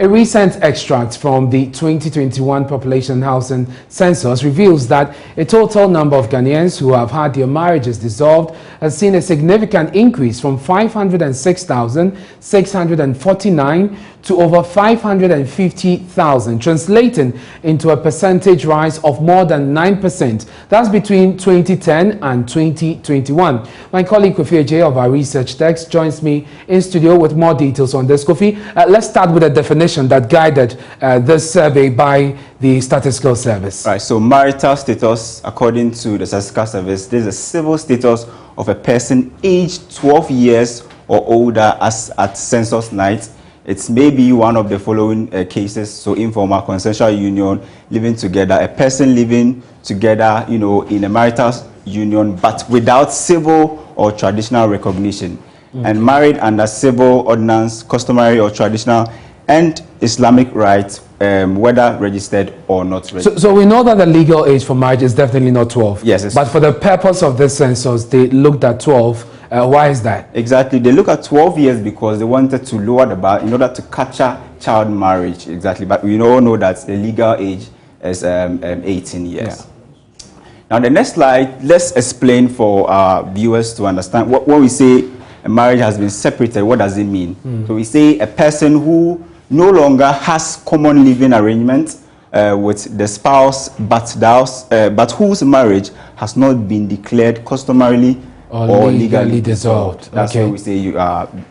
A recent extract from the 2021 Population Housing Census reveals that a total number of Ghanaians who have had their marriages dissolved has seen a significant increase from 506,649 to over 550,000, translating into a percentage rise of more than 9%. That's between 2010 and 2021. My colleague Kofi J of our research desk joins me in studio with more details on this. Kofi, let's start with a definition that guided this survey by the Statistical Service. Right, so marital status, according to the Statistical Service, this is a civil status of a person aged 12 years or older as at census night. It may be one of the following cases: so informal, consensual union, living together, a person living together, in a marital union, but without civil or traditional recognition, and married under civil ordinance, customary or traditional, and Islamic rites, whether registered or not registered. So we know that the legal age for marriage is definitely not 12. Yes. But for the purpose of this census, they looked at 12. Why is that? Exactly. They look at 12 years because they wanted to lower the bar in order to capture child marriage. Exactly. But we all know that the legal age is 18 years. Yeah. Now, the next slide, let's explain for our viewers to understand. When we say a marriage has been separated, what does it mean? So we say a person who no longer has common living arrangement with the spouse, but whose marriage has not been declared customarily or legally dissolved. That's why we say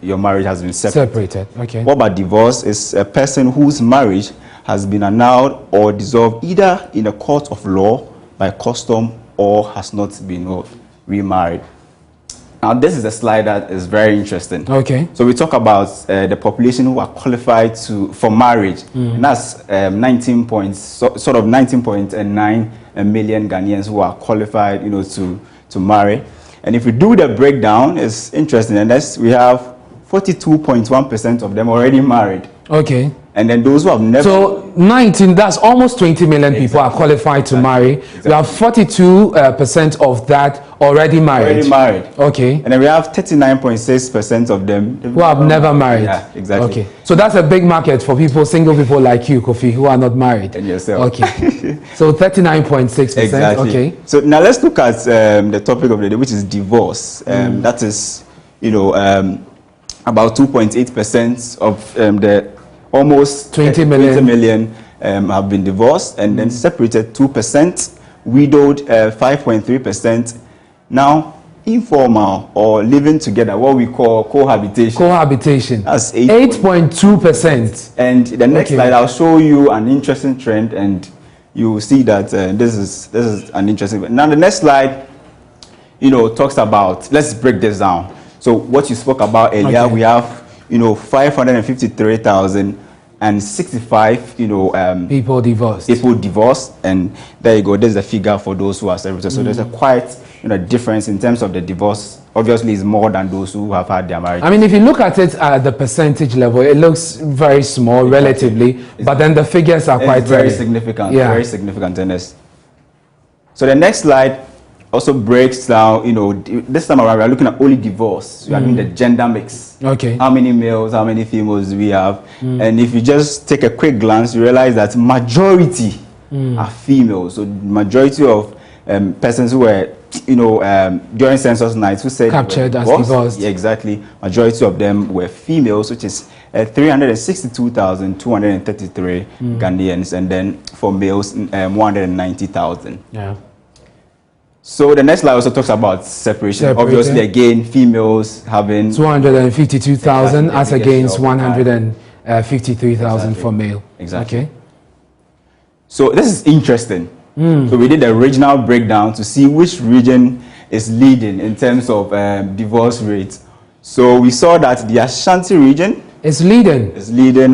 your marriage has been separated. Okay. What about divorce? Is a person whose marriage has been annulled or dissolved either in a court of law, by custom, or has not been remarried. Now, this is a slide that is very interesting. Okay. So we talk about the population who are qualified for marriage, and that's 19.9 million Ghanaians who are qualified, to marry. And if we do the breakdown, it's interesting. And we have 42.1% of them already married. Okay. And then those who have never... So 19, that's almost 20 million people are qualified to marry. We have 42% of that already married. Okay. And then we have 39.6% of them who have never married. Yeah, exactly. Okay. So that's a big market for single people like you, Kofi, who are not married. And yourself. Okay. So 39.6%. Exactly. Okay. So now let's look at the topic of the day, which is divorce. That is, about 2.8% of the almost 20 million have been divorced, and then separated 2%, widowed 5.3%. Now, informal or living together, what we call cohabitation. Cohabitation. That's 8.2%. And the next slide, I'll show you an interesting trend, and you will see that this is an interesting. Now, the next slide, talks about. Let's break this down. So, what you spoke about earlier, we have 553,065 people divorced. And there you go, there's a figure for those who are separated. So there's a quite difference in terms of the divorce. Obviously is more than those who have had their marriage. I mean, if you look at it at the percentage level, it looks very small relatively, but then the figures are quite very significant. Yeah. Very significant in this. So the next slide also breaks down, this time around we are looking at only divorce. We are doing the gender mix. Okay. How many males, how many females do we have? And if you just take a quick glance, you realize that majority are females. So majority of persons who were, during census nights who said captured as divorced. Yeah, exactly. Majority of them were females, which is 362,233 Ghanaians, and then for males, 190,000. Yeah. So the next slide also talks about separation. Obviously, again, females having 252,000 as against 153,000 for male. Exactly. Okay. So this is interesting. So we did a regional breakdown to see which region is leading in terms of divorce rates. So we saw that the Ashanti region is leading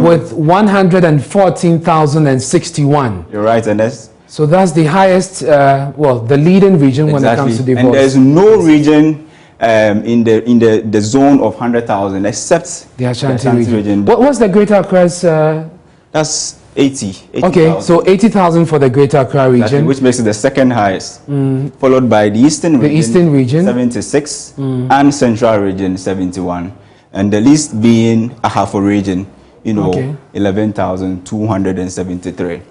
with 114,061. You're right, and so that's the highest, the leading region when it comes to divorce. And there's no region in the zone of 100,000 except the Ashanti region. What's the Greater Accra's? That's 80. Okay, so 80,000 for the Greater Accra region, which makes it the second highest, followed by the Eastern region, 76, and Central region 71, and the least being Ahafo region, you know, 11,273.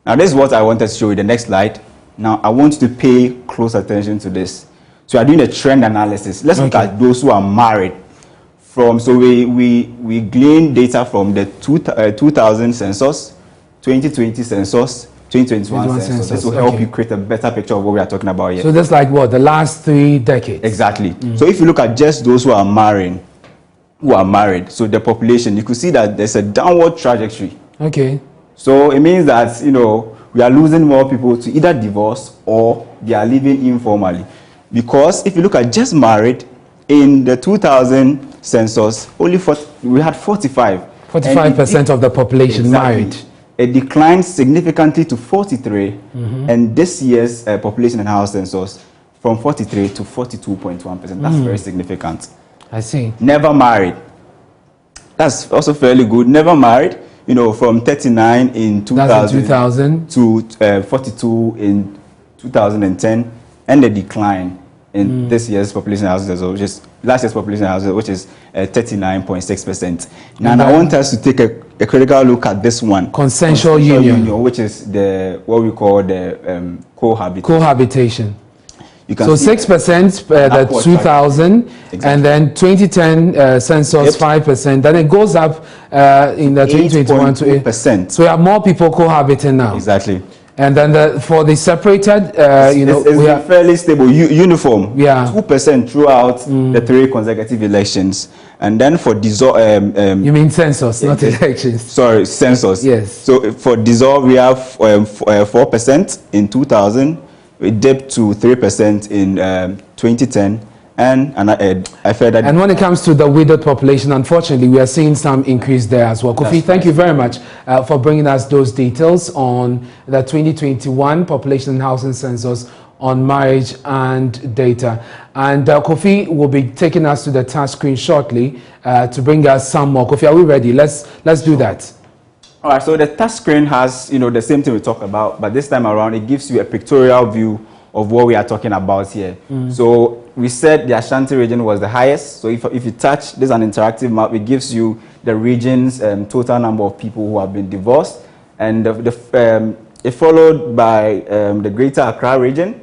Now, this is what I wanted to show you. The next slide. Now, I want you to pay close attention to this. So, we are doing a trend analysis. Let's look at those who are married. So we glean data from the 2000 census, 2020 census, 2021 census. This will help you create a better picture of what we are talking about here. So that's like what, the last 3 decades? Exactly. So if you look at just those who are married, so the population, you could see that there's a downward trajectory. Okay. So it means that, you know, we are losing more people to either divorce or they are living informally. Because if you look at just married, in the 2000 census, we had 45% of the population married. It declined significantly to 43, and this year's population and house census from 43 to 42.1%. That's very significant. I see. Never married. That's also fairly good. Never married, you know, from 39 in 2000 to 42 in 2010, and the decline in this year's population houses, which is last year's population houses, which is 39.6%. Now, I want us to take a critical look at this one. Consensual union, which is what we call the cohabitation. You can so 6%, the 2000, exactly. And then 2010 census 5%. Then it goes up in the 2021 to 8%. So we have more people cohabiting now. Exactly. And then for the separated, we are fairly stable, uniform. Yeah, 2% throughout the 3 consecutive elections. And then for dissolve, you mean census, not elections? Sorry, census. Yes. So for dissolve, we have 4% in 2000. We dipped to 3% in 2010. And I felt that. And when it comes to the widowed population, unfortunately, we are seeing some increase there as well. Kofi, thank you very much for bringing us those details on the 2021 population and housing census on marriage and data. And Kofi will be taking us to the touch screen shortly to bring us some more. Kofi, are we ready? Let's do that. All right. So the touch screen has, you know, the same thing we talked about, but this time around it gives you a pictorial view of what we are talking about here. So we said the Ashanti region was the highest. So if you touch, this is an interactive map. It gives you the region's total number of people who have been divorced. And it followed by the Greater Accra region,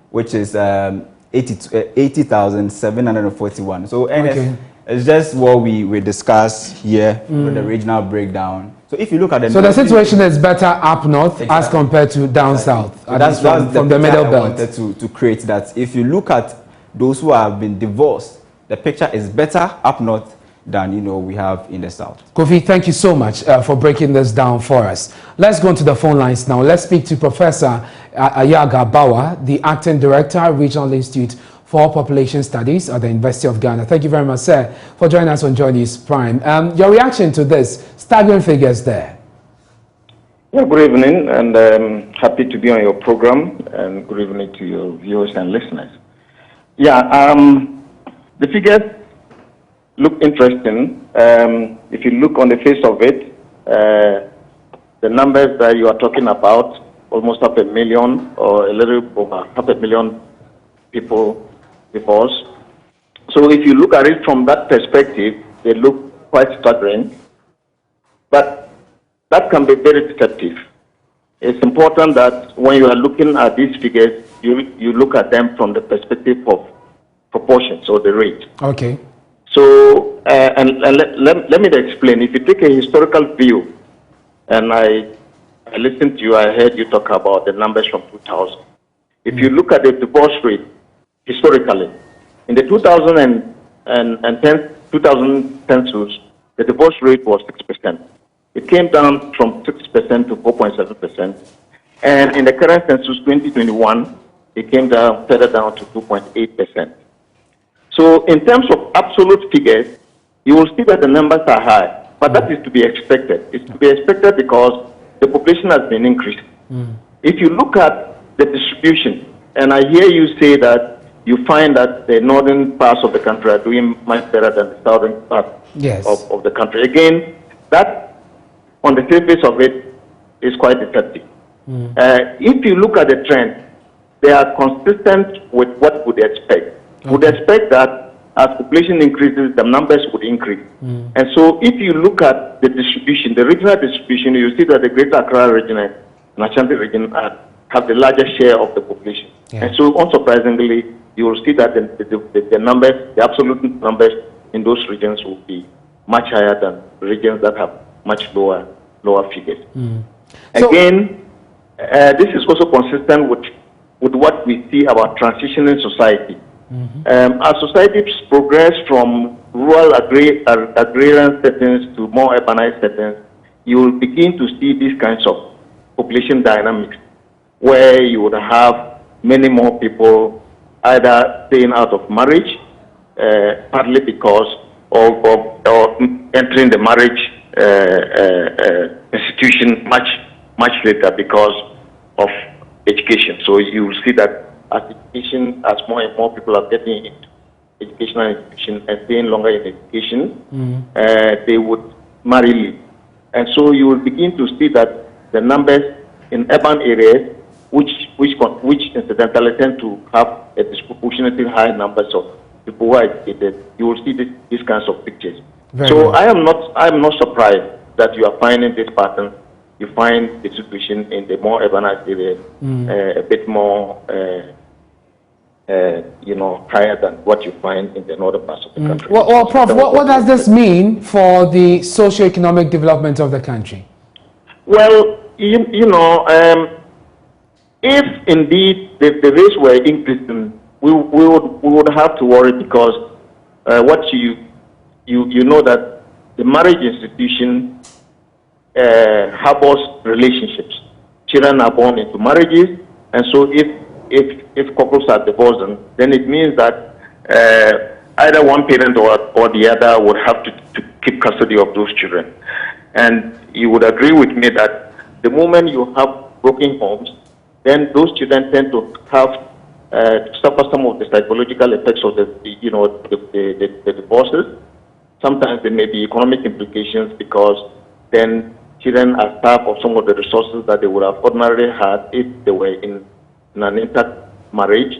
which is 80,741. So it's just what we discussed here with the regional breakdown. So if you look at the the situation is better up north as compared to down south. That's from the middle belt. I wanted to create that. If you look at those who have been divorced, the picture is better up north than, you know, we have in the south. Kofi, thank you so much for breaking this down for us. Let's go to the phone lines now. Let's speak to Professor Ayaga Bawa, the Acting Director, Regional Institute for Population Studies at the University of Ghana. Thank you very much, sir, for joining us on Joy News Prime. Your reaction to this, staggering figures there. Yeah, good evening, and happy to be on your program, and good evening to your viewers and listeners. Yeah, the figures look interesting. If you look on the face of it, the numbers that you are talking about, almost 500,000 or a little over 500,000 people divorced. So if you look at it from that perspective, they look quite staggering. But that can be very deceptive. It's important that when you are looking at these figures, you look at them from the perspective of proportions or the rate. Okay. So, and let me explain. If you take a historical view, and I listened to you, I heard you talk about the numbers from 2000. If you look at the divorce rate, historically, in the 2010 census, the divorce rate was 6%. It came down from 6% to 4.7%. And in the current census, 2021, it came down further down to 2.8%. So in terms of absolute figures, you will see that the numbers are high, but that is to be expected. It's to be expected because the population has been increased. If you look at the distribution, and I hear you say that you find that the northern parts of the country are doing much better than the southern part of the country. Again, that, on the surface of it, is quite deceptive. If you look at the trend, they are consistent with what would expect. Would expect that as population increases, the numbers would increase. And so if you look at the distribution, the regional distribution, you see that the Greater Accra region and Ashanti region have the largest share of the population. Yeah. And so unsurprisingly, you will see that the numbers, the absolute numbers in those regions will be much higher than regions that have much lower figures. So, Again, this is also consistent with what we see about transitioning society. As societies progress from rural agrarian settings to more urbanized settings, you will begin to see these kinds of population dynamics, where you would have many more people either staying out of marriage, partly because of entering the marriage institution much later because of education. So you will see that as more and more people are getting into educational institution and staying longer in education, they would marry late. And so you will begin to see that the numbers in urban areas, which incidentally tend to have a disproportionately high numbers of people who are educated, you will see these kinds of pictures. So I am not surprised that you are finding this pattern. You find the situation in the more urbanized areas a bit more, higher than what you find in the northern parts of the country. Well, Prof, what does this mean for the socio-economic development of the country? Well, if indeed the rates were increasing, we would have to worry, because what you know that the marriage institution harbors relationships. Children are born into marriages, and so if couples are divorcing, then it means that either one parent or the other would have to keep custody of those children. And you would agree with me that the moment you have broken homes, then those children tend to have suffer some of the psychological effects of the divorces. Sometimes there may be economic implications, because then children are starved of some of the resources that they would have ordinarily had if they were in an intact marriage,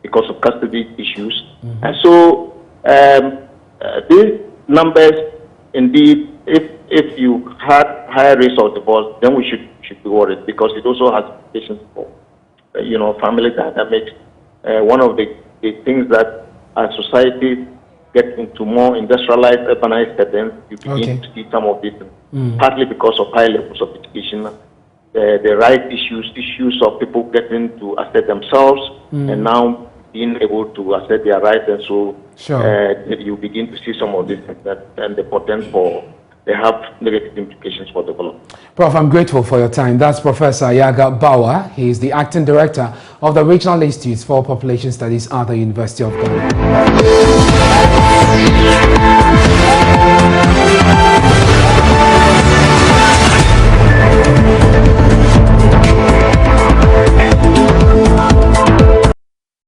because of custody issues. And so these numbers, indeed, if you had higher rates of divorce, then we should be worried, because it also has implications for family dynamics. One of the things that as society get into more industrialized, urbanized settings, you begin to see some of this, partly because of high levels of education, the right issues of people getting to assert themselves, and now being able to assert their rights, and so you begin to see some of this, and the potential for they have negative implications for development. Prof, I'm grateful for your time. That's Professor Yaga Bawa. He is the Acting Director of the Regional Institute for Population Studies at the University of Ghana.